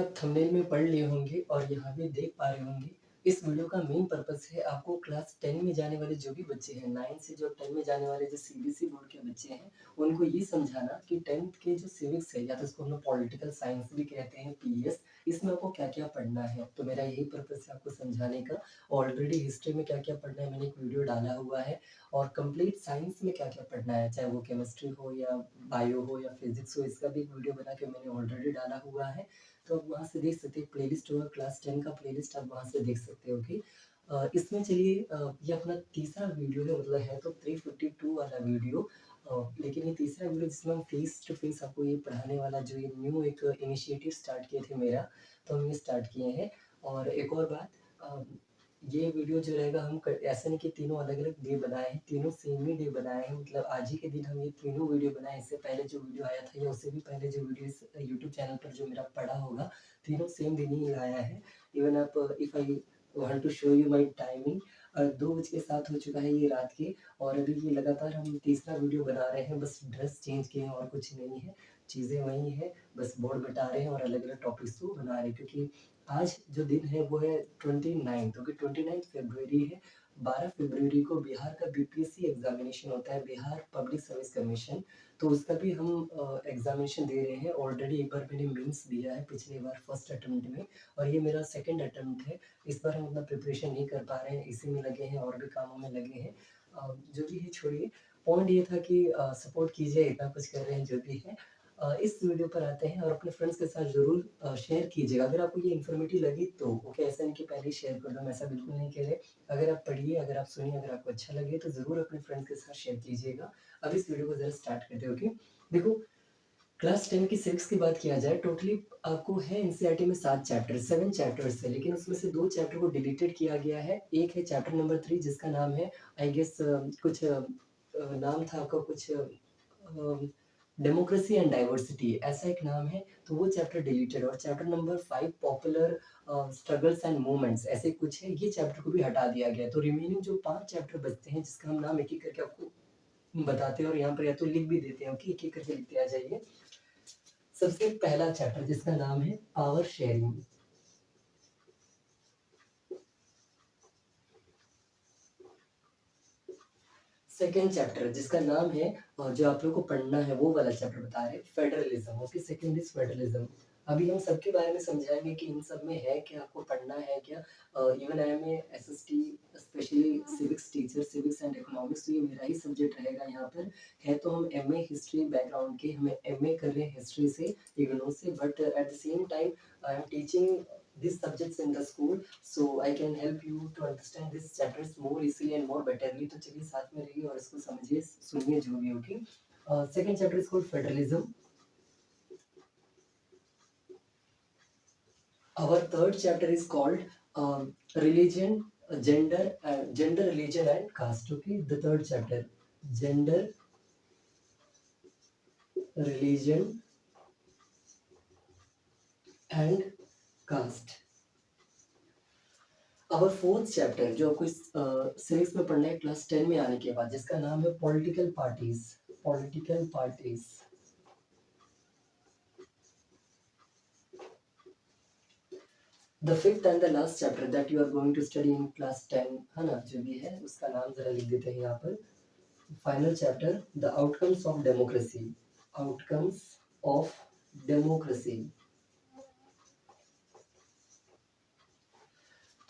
आप थंबनेल में पढ़ लिए होंगे और यहाँ भी देख पा रहे होंगे, इस वीडियो का मेन पर्पस है आपको क्लास 10 में जाने वाले जो भी बच्चे हैं, 9 से जो 10 में जाने वाले जो सीबीएसई बोर्ड के बच्चे हैं, उनको ये समझाना कि 10th के जो सिविक्स है या तो इसको हम लोग पॉलिटिकल साइंस भी कहते हैं पीएस, इसमें आपको क्या-क्या पढ़ना है। तो मेरा यही पर्पस है आपको समझाने का। ऑलरेडी हिस्ट्री में क्या-क्या पढ़ना है मैंने एक वीडियो डाला हुआ है और कंप्लीट साइंस में क्या-क्या पढ़ना है, चाहे वो केमिस्ट्री हो या बायो हो या फिजिक्स हो, इसका भी एक वीडियो बना के मैंने ऑलरेडी डाला हुआ है। तो आप वहाँ से देख सकते हैं प्लेलिस्ट होगा क्लास 10 का प्लेलिस्ट आप वहाँ से देख सकते हो कि इसमें चलिए ये अपना तीसरा वीडियो है मतलब है तो 352 वाला वीडियो लेकिन ये तीसरा वीडियो जिसमें हम फेस टू फेस आपको ये पढ़ाने वाला जो ये न्यू एक इनिशिएटिव स्टार्ट किए थे मेरा, तो हम ये स्टार्ट किए हैं। और एक और बात ये वीडियो जो रहेगा हम ऐसा नहीं कि तीनों अलग-अलग डे बनाए हैं, तीनों सेम ही डे बनाए हैं मतलब आज ही के दिन हम ये तीनों वीडियो बनाए। इससे पहले जो वीडियो आया था या उससे भी पहले जो वीडियो इस यूट्यूब चैनल पर जो मेरा पड़ा होगा, तीनों सेम दिन ही आया है। इवन आप if I want to show you my timing 2:07 हो चुका है ये रात के और अभी ये लगातार हम तीसरा वीडियो बना रहे हैं, बस ड्रेस चेंज किए हैं और कुछ नहीं है, चीज़ें वही हैं, बस बोर्ड बटा रहे हैं और अलग-अलग टॉपिक्स को बना रहे हैं क्योंकि आज जो दिन है वो है 29 क्योंकि 29 फ़रवरी है। 12 फ़रवरी को बिहार का बीपीएससी एग्ज़ामिनेशन होता है, बिहार पब्लिक सर्विस कमीशन, तो उसका भी हम एग्ज़ामिनेशन दे रहे हैं। ऑलरेडी एक बार मैंने मेंस दिया है पिछली बार फर्स्ट अटेम्प्ट में और ये मेरा सेकंड अटेम्प्ट है। इस बार हम उतना प्रिपरेशन नहीं कर पा रहे हैं, इसी में लगे हैं और भी कामों में लगे हैं। जो भी है छोड़िए, पॉइंट ये था कि सपोर्ट कीजिए, इतना कुछ कर रहे हैं जो भी है। इस वीडियो पर आते हैं और अपने फ्रेंड्स के साथ ज़रूर शेयर कीजिएगा। अगर आपको ये इन्फॉर्मेटिव लगी तो ओके, ऐसा नहीं कि पहले ही शेयर कर दो, हम ऐसा बिल्कुल नहीं कह रहे। अगर आप पढ़िए, अगर आप सुनिए, अगर आपको अच्छा लगे तो ज़रूर अपने फ्रेंड्स के साथ शेयर कीजिएगा। अब इस वीडियो को ज़रा स्टार्ट करते हैं, ओके? देखो, क्लास 10 की सिविक्स की बात किया जाए, टोटली आपको है एनसीईआरटी में 7 चैप्टर, 7 चैप्टर्स है, लेकिन उसमें से 2 चैप्टर को डिलीटेड किया गया है। एक है चैप्टर नंबर 3 जिसका नाम है आई गेस कुछ नाम था आपका कुछ डेमोक्रेसी एंड डाइवर्सिटी ऐसा एक नाम है, तो वो चैप्टर डिलीटेड और chapter number 5 popular struggles and movements ऐसे कुछ है, ये चैप्टर को भी हटा दिया गया है। तो रिमेनिंग जो 5 चैप्टर बचते हैं जिसका हम नाम एक-एक करके आपको बताते हैं और यहाँ पर या तो लिख भी देते हैं कि एक-एक करके लिखते आ जाइए। सबसे पहला चैप्टर जिसका नाम है पावर शेयरिंग। सेकेंड चैप्टर जिसका नाम है जो आप लोगों को पढ़ना है वो वाला चैप्टर बता रहे हैं federalism. Okay, second is federalism. अभी हम सबके बारे में समझाएंगे कि इन सब में है क्या, आपको पढ़ना है क्या। Even I am a SST specially civics teacher, civics and economics, तो ये मेरा ही सब्जेक्ट रहेगा यहाँ पर। है तो हम एमए हिस्ट्री बैकग्राउंड के, हमें एमए कर रहे हैं हिस्ट्री से, इग्नू से, but at the same time I am teaching these subjects in the school, so I can help you to understand these chapters more easily and more betterly। तो चलिए साथ में रहिए और इसको समझिए, सुनिए जो भी होगी। Second chapter is called federalism. Our third chapter is called religion, gender, religion and caste। Okay, the third chapter, gender, religion and caste। our fourth chapter जो आपको सिविक्स में पढ़ना है क्लास 10 में आने के बाद, जिसका नाम है political parties. Political parties. The fifth and the last chapter that you are going to study in class 10 है ना, जो भी है उसका नाम जरा लिख देते हैं यहाँ पर। Final chapter, the outcomes of democracy. Outcomes of democracy.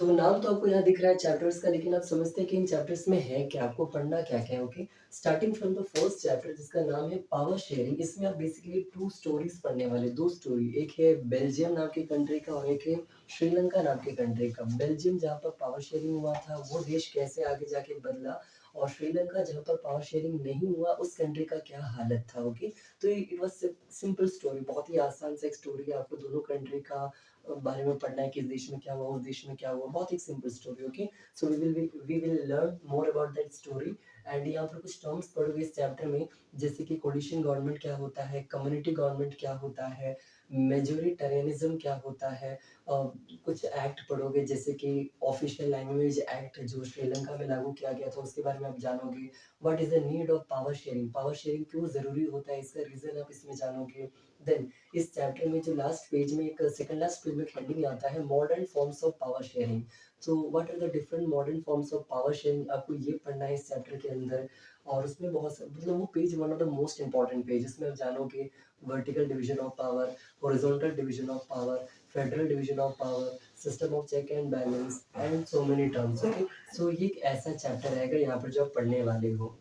तो नाम तो आपको यहाँ दिख रहा है चैप्टर्स का, लेकिन आप समझते हैं कि इन चैप्टर्स में है क्या, आपको पढ़ना क्या क्या है। Okay, starting from the first chapter जिसका नाम है पावर शेयरिंग। इसमें आप बेसिकली 2 स्टोरीज पढ़ने वाले, 2 स्टोरी, एक है बेल्जियम नाम की कंट्री का और एक है श्रीलंका नाम की कंट्री का। बेल्जियम जहाँ पर पावर शेयरिंग हुआ था वो देश कैसे आगे जाके बदला, और श्रीलंका जहाँ पर पावर शेयरिंग नहीं हुआ उस कंट्री का क्या हालत था। ओके, तो इट वाज सिंपल स्टोरी, बहुत ही आसान सा एक स्टोरी है। आपको दोनों कंट्री का बारे में पढ़ना है, किस देश में क्या हुआ, उस देश में क्या हुआ, बहुत एक simple story. Okay, so we will learn more about that story. And यहाँ पर कुछ टर्म्स पढ़ोगे इस चैप्टर में, जैसे कि कोलिशन गवर्नमेंट क्या होता है, कम्युनिटी गवर्नमेंट क्या होता है, मेजोरिटेरियनिज्म क्या होता है। कुछ एक्ट पढ़ोगे जैसे कि ऑफिशियल लैंग्वेज एक्ट जो श्रीलंका में लागू किया गया था उसके बारे में आप जानोगे। What is the need of power sharing क्यों ज़रूरी होता है, इसका रीज़न आप इसमें जानोगे। देन इस चैप्टर में जो लास्ट पेज में एक सेकंड लास्ट पेज में हेडिंग आता है modern forms of power sharing. So what are the different modern forms of power sharing, आपको ये पढ़ना है इस चैप्टर के अंदर। और उसमें बहुत सा मतलब वो page one of the most important page, इसमें आप जानोगे vertical division of power, horizontal division of power, federal division of power, system of check and balance and so many terms. Okay, so ये एक ऐसा चैप्टर रहेगा यहाँ पर जो आप पढ़ने वाले हो।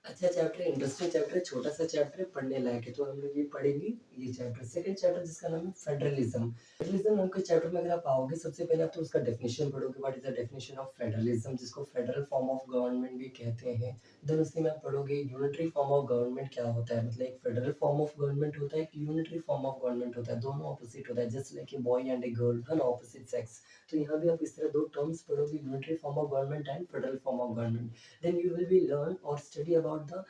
अच्छा चैप्टर है, इंटरेस्टिंग चैप्टर है, छोटा सा चैप्टर है, पढ़ने लायक है, तो हम लोग ये पढ़ेंगे। ये चैप्टर सेकंड चैप्टर जिसका नाम है फेडरलिज्म। फेडरलिज्म नाम के चैप्टर में अगर आप आओगे, सबसे पहले आप तो उसका डेफिनेशन पढ़ोगे, what is the definition of federalism, जिसको फेडरल फॉर्म ऑफ गवर्नमेंट भी कहते हैं। देन उसके में आप पढ़ोगे यूनिटरी फॉर्म ऑफ गवर्नमेंट क्या होता है, मतलब एक फेडरल फॉर्म ऑफ गवर्नमेंट होता है, एक यूनिटरी फॉर्म ऑफ गवर्नमेंट होता है, दोनों ऑपोजिट होता है, just like a boy and a girl, है ना, ऑपोजिट सेक्स। तो यहाँ भी आप इस तरह दो टर्म्स पढ़ोगे, unitary form of government and federal form of government. Then you will be learn और study about the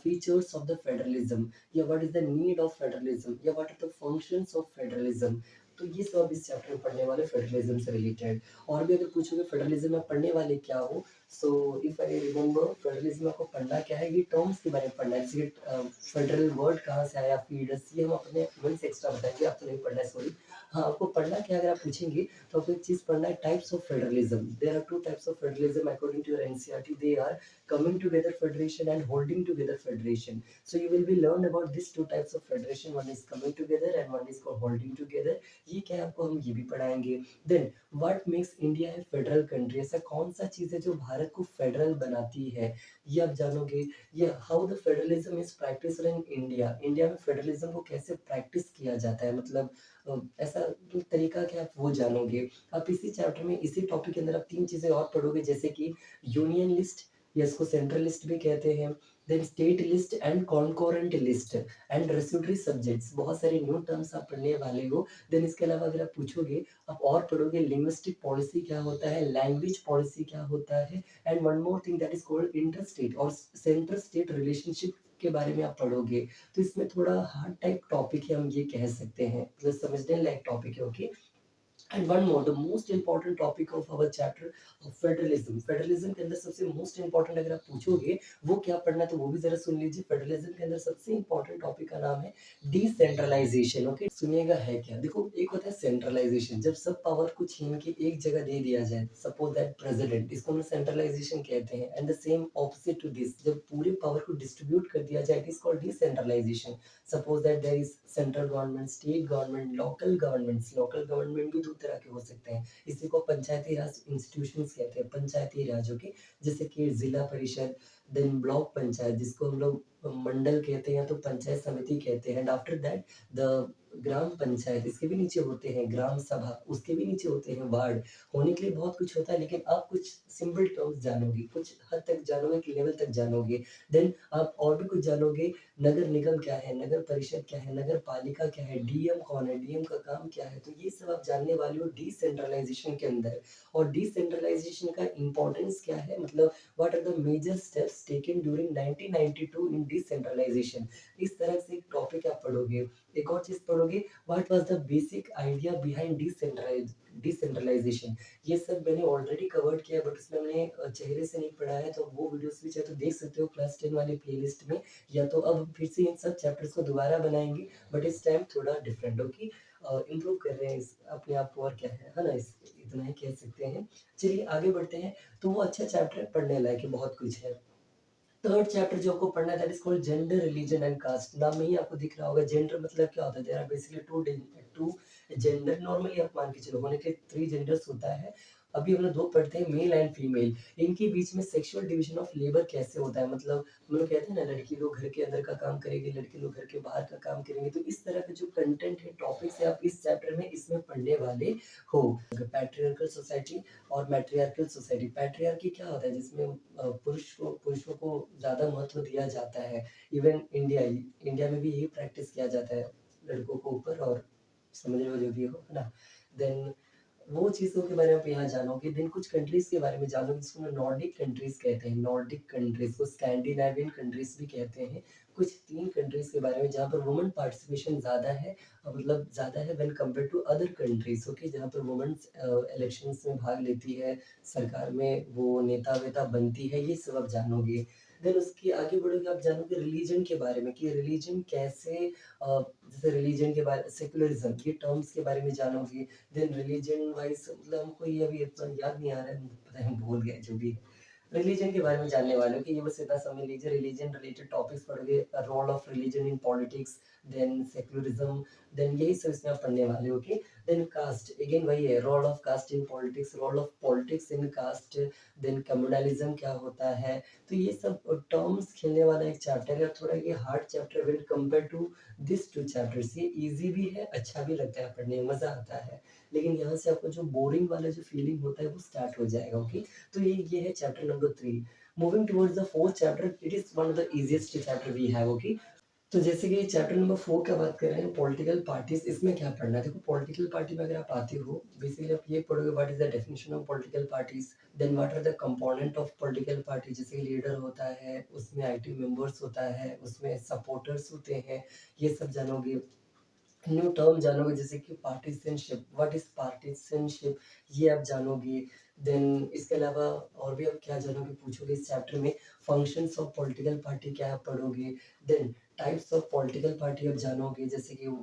features of the federalism, या what is the need of federalism, या what are the functions of federalism। तो ये सब इस chapter में पढ़ने वाले फेडरलिज्म से रिलेटेड। और भी अगर पूछोगे फेडरलिज्म में पढ़ने वाले क्या हो, so if I remember federalism में आपको पढ़ना क्या है, ये टर्म्स के बारे में पढ़ना है, जैसे फेडरल वर्ड कहाँ से आया, फीडर्स, ये हम अपने इवेंट से एक्स्ट्रा बताएंगे, आपको नहीं पढ़ना है, सॉरी। हाँ, आपको पढ़ना क्या है, अगर आप पूछेंगे तो आपको एक चीज़ पढ़ना है, types of federalism. There are two types of federalism according to your NCERT, they are coming together federation and holding together federation. So you will be learn about these two types of federation, one is coming together and one is called holding together। ये क्या है आपको हम ये भी पढ़ाएंगे। then what makes India a federal country, ऐसा कौन सा चीज़ है जो भारत को फेडरल बनाती है, ये आप जानोगे। ये how the federalism is practiced in India, India में फेडरलिज्म को कैसे प्रैक्टिस किया जाता है, मतलब ऐसा जो तरीका क्या आप वो जानोगे। आप इसी चैप्टर में इसी टॉपिक के अंदर आप तीन चीज़ें और पढ़ोगे, जैसे कि यूनियन लिस्ट, या इसको सेंट्रल लिस्ट भी कहते हैं, then state list and concurrent list and residuary subjects, बहुत सारे न्यू टर्म्स आप पढ़ने वाले हो। देन इसके अलावा अगर आप पूछोगे, आप और पढ़ोगे लिंग्विस्टिक पॉलिसी क्या होता है, लैंग्वेज पॉलिसी क्या होता है, and one more thing that is called inter state और सेंटर स्टेट रिलेशनशिप के बारे में आप पढ़ोगे। तो इसमें थोड़ा हार्ड टाइप टॉपिक है, हम ये कह सकते हैं, मतलब समझने लायक टॉपिक है। Okay, and one more the most important topic of our chapter federalism. Federalism के अंदर सबसे मोस्ट इंपॉर्टेंट अगर आप पूछोगे वो क्या पढ़ना है, तो वो भी जरा सुन लीजिए। फेडरलिज्म के अंदर सबसे इंपॉर्टेंट टॉपिक का नाम है डिसेंट्रलाइजेशन। ओके, सुनिएगा है क्या, देखो एक होता है सेंट्रलाइजेशन, जब सब पावर को छीन के एक जगह दे दिया जाए, सपोज दैट प्रेसिडेंट, इसको हम सेंट्रलाइजेशन कहते हैं। And the same opposite to this, जब पूरे पावर को डिस्ट्रीब्यूट कर दिया जाए, it is called decentralisation. Suppose that there is central government, state government, local governments. Local government भी दो तरह के हो सकते हैं, इसी को पंचायती राज इंस्टीट्यूशंस कहते हैं, पंचायती राज्यों के, जैसे कि जिला परिषद, देन ब्लॉक पंचायत जिसको हम लोग मंडल कहते हैं, तो पंचायत समिति कहते हैं। And after that the gram panchayat, इसके भी नीचे होते हैं ग्राम सभा, उसके भी नीचे होते हैं वार्ड। होने के लिए बहुत कुछ होता है, लेकिन आप कुछ सिंपल टर्म्स जानोगे, कुछ हद तक जानोगे, एक लेवल तक जानोगे। देन आप और भी कुछ जानोगे, नगर निगम क्या है, नगर परिषद क्या है, नगर पालिका क्या है, डीएम कौन है, डीएम का काम क्या है, तो ये सब आप जानने वाले हो डिसेंट्रलाइजेशन के अंदर। और डिसेंट्रलाइजेशन का इंपॉर्टेंस क्या है, मतलब what are the major steps taken during 1992 in decentralisation, इस तरह से एक टॉपिक आप पढ़ोगे। एक और चीज पढ़ोगे, what was the basic idea behind decentralisation. ये सब मैंने ऑलरेडी कवर्ड किया, बट उसमें हमने चेहरे से नहीं पढ़ा है, तो वो वीडियोस भी चाहे तो देख सकते हो क्लास 10 वाले प्लेलिस्ट में, या तो अब हम फिर से इन सब चैप्टर्स को दोबारा बनाएंगे, बट इस टाइम थोड़ा डिफरेंट। ओके, इम्प्रूव कर रहे हैं अपने आप को, और क्या है ना, इतना ही कह सकते हैं। चलिए आगे बढ़ते हैं। तो वो अच्छा चैप्टर है, पढ़ने लायक है, बहुत कुछ है। थर्ड चैप्टर जो आपको पढ़ना है, that is called gender, religion and caste. नाम में ही आपको दिख रहा होगा, जेंडर मतलब क्या होता है, there are basically two gender. Normally आप मान के चलो, होने के थ्री जेंडर्स होता है। अभी हम लोग दो पढ़ते हैं, मेल एंड फीमेल। इनके बीच में सेक्सुअल डिवीजन ऑफ लेबर कैसे होता है, मतलब हम लोग कहते हैं ना, लड़की लोग घर के अंदर का काम करेंगे, लड़के लोग घर के बाहर का काम करेंगे। तो इस तरह का जो कंटेंट है, टॉपिक्स है, आप इस चैप्टर में इसमें पढ़ने वाले हो। पैट्रियार्कल सोसाइटी और मैट्रियार्कल सोसाइटी। पैट्रियार्की क्या होता है, जिसमें पुरुषों को ज़्यादा महत्व दिया जाता है। इवन इंडिया में भी यही प्रैक्टिस किया जाता है, लड़कों को ऊपर, और समझ लो जो भी हो, है ना। देन वो चीज़ों के बारे में आप यहाँ जानोगे। देन कुछ कंट्रीज़ के बारे में जानोगे, जिसको नॉर्डिक कंट्रीज़ कहते हैं। नॉर्डिक कंट्रीज़ को स्कैंडिनेवियन कंट्रीज़ भी कहते हैं। कुछ 3 कंट्रीज़ के बारे में जहाँ पर वुमेन पार्टिसिपेशन ज़्यादा है, मतलब ज़्यादा है when compare to other countries. Okay, जहाँ पर वुमेन्स इलेक्शंस में भाग लेती है, सरकार में वो नेता-वेता बनती है, ये सब आप जानोगे। देन उसके आगे बढ़ोगे आप जानोगे रिलीजन के बारे में कि रिलीजन कैसे जैसे रिलीजन के बारे सेक्युलरिज्म ये टर्म्स के बारे में जानोगे। देन रिलीजन वाइज़ मतलब हमको ये अभी इतना याद नहीं आ रहा है, पता है हम भूल गए जो भी है। रिलीजन के बारे में जानने वाले हो कि ये बस इतना समझ लीजिए रिलीजन रिलेटेड टॉपिक्स पढ़ोगे, role of religion in politics, then secularism, then यही सब इसमें आप पढ़ने वाले हो, ओके। देन कास्ट अगेन वही है, role of caste in politics, role of politics in caste, then communalism क्या होता है। तो ये सब टर्म्स खेलने वाला एक चैप्टर है, थोड़ा ये hard chapter when compare to this two chapters. ये इजी भी है, अच्छा भी लगता है पढ़ने में, मजा आता है। लेकिन यहाँ से आपको जो बोरिंग वाला जो फीलिंग होता है वो स्टार्ट हो जाएगा, ओके। तो ये है chapter number 3। Moving towards the fourth chapter, it is one of the easiest chapter we have, okay. तो जैसे कि चैप्टर नंबर 4 का बात कर रहे हैं पॉलिटिकल पार्टीज, इसमें क्या पढ़ना है? देखो पॉलिटिकल पार्टी में अगर आप आते हो, बेसिकली आप ये पढ़ोगे what is the definition of political parties, then what are the component of political party, जैसे लीडर होता है, उसमें एक्टिव मेंबर्स होता है, उसमें सपोर्टर्स होते हैं, ये सब जानोगे। न्यू टर्म जानोगे जैसे कि पार्टीशनशिप, व्हाट इज पार्टीशनशिप, ये आप जानोगे। देन इसके अलावा और भी आप क्या जानोगे पूछोगे इस चैप्टर में, फंक्शंस ऑफ पॉलिटिकल पार्टी क्या आप पढ़ोगे। Then types of political party आप जानोगे जैसे कि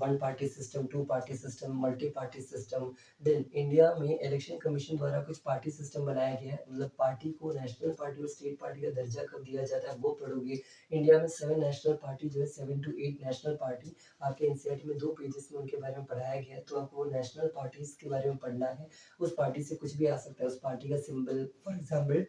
one party system, two party system, multi party system. Then India में इलेक्शन कमीशन द्वारा कुछ पार्टी सिस्टम बनाया गया है, मतलब पार्टी को नेशनल पार्टी और स्टेट पार्टी का दर्जा कब दिया जाता है वो पढ़ोगे। इंडिया में 7 नेशनल पार्टी जो है, 7 to 8 नेशनल पार्टी आपके एनसीईआरटी में 2 पेजेस में उनके बारे में पढ़ाया गया है, तो आपको नेशनल पार्टीज के बारे में पढ़ना है। उस पार्टी से कुछ भी आ सकता है, उस पार्टी का सिंबल, फॉर एग्जांपल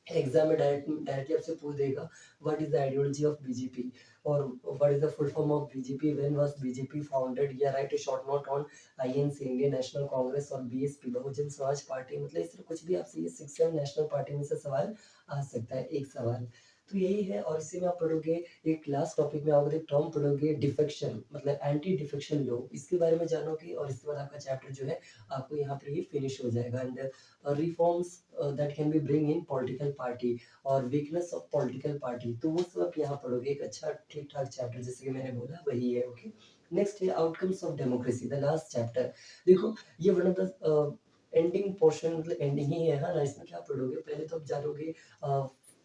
एग्जाम में डायरेक्टली आपसे पूछ देगा what is the ideology of BJP, और what is the full form of BJP, when was BJP founded, या write a short note on INC Indian National Congress और BSP Bahujan Samaj party, मतलब इस तरह कुछ भी आपसे ये 6-7 नेशनल पार्टी में से सवाल आ सकता है, एक सवाल। तो यही है, और इसी में आप पढ़ोगे एक लास्ट टॉपिक में आओगे टर्म पढ़ोगे डिफेक्शन, मतलब एंटी डिफेक्शन लॉ, इसके बारे में जानोगे, और इसके बाद आपका चैप्टर जो है आपको यहाँ पर ये फिनिश हो जाएगा। And reforms that can be bring in political party और वीकनेस ऑफ पॉलिटिकल पार्टी, तो वो सब आप यहाँ पढ़ोगे, एक अच्छा ठीक ठाक चैप्टर जैसे कि मैंने बोला वही है, ओके। नेक्स्ट है outcomes of democracy, the last chapter. देखो ये one of the ending portion, मतलब एंडिंग ही है, हाँ ना। इसमें क्या पढ़ोगे, पहले तो आप जानोगे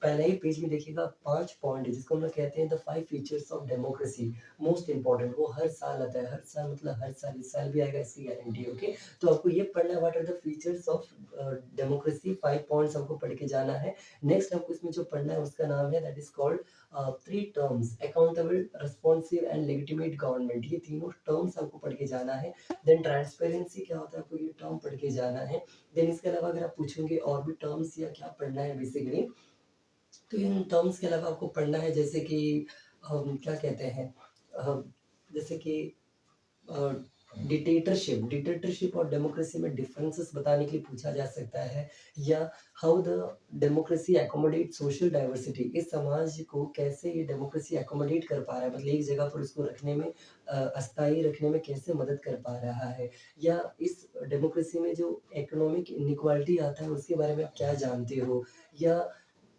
पहले ही पेज में देखिएगा 5 पॉइंट है जिसको हम लोग कहते हैं the 5 features of democracy, most important. वो हर साल आता है, हर साल मतलब हर साल, इस साल भी आएगा इसकी गारंटी है, ओके। तो आपको ये पढ़ना है what are the features of democracy, 5 points आपको पढ़ के जाना है। नेक्स्ट आपको इसमें जो पढ़ना है उसका नाम है that is called 3 terms, accountable, responsive and legitimate government, ये तीनों टर्म्स आपको पढ़ के जाना है। देन ट्रांसपेरेंसी क्या होता है, आपको ये टर्म पढ़ के जाना है। देन इसके अलावा अगर आप पूछोगे और भी टर्म्स या क्या पढ़ना है बेसिकली, तो इन टर्म्स के अलावा आपको पढ़ना है जैसे कि क्या कहते हैं, अ, जैसे कि डिक्टेटरशिप, डिक्टेटरशिप और डेमोक्रेसी में डिफरेंसेस बताने के लिए पूछा जा सकता है, या how the democracy accommodate social diversity, इस समाज को कैसे ये डेमोक्रेसी एकोमोडेट कर पा रहा है, मतलब एक जगह पर उसको रखने में, अस्थायी रखने में कैसे मदद कर पा रहा है, या इस डेमोक्रेसी में जो इकोनॉमिक इनइक्वालिटी आता है उसके बारे में आप क्या जानते हो, या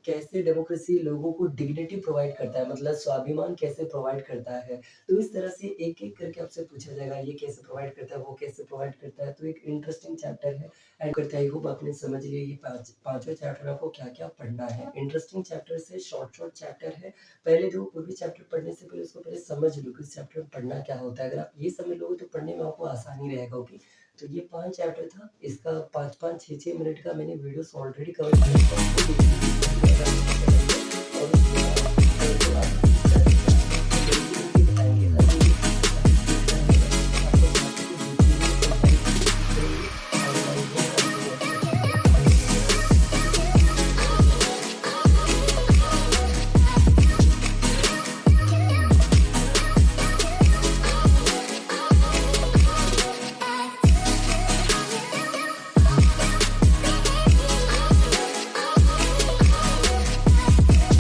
कैसे डेमोक्रेसी लोगों को डिग्निटी प्रोवाइड करता है, मतलब स्वाभिमान कैसे प्रोवाइड करता है। तो इस तरह से एक-एक करके आपसे पूछा जाएगा, ये कैसे प्रोवाइड करता है, वो कैसे प्रोवाइड करता है, तो एक इंटरेस्टिंग चैप्टर है। एंड करते आई होप आपने समझ लिया ये पाँचों चैप्टर आपको क्या-क्या पढ़ना है। इंटरेस्टिंग चैप्टर से शॉर्ट चैप्टर है। पहले जो कोई भी चैप्टर पढ़ने से पहले उसको पहले समझ लो कि इस चैप्टर में पढ़ना क्या होता है। अगर आप ये समझ लोगे तो पढ़ने में आपको आसानी रहेगा, ओके। तो ये 5 चैप्टर था। इसका 5-5, 6-6 मिनट का मैंने वीडियोस ऑलरेडी कवर किया है।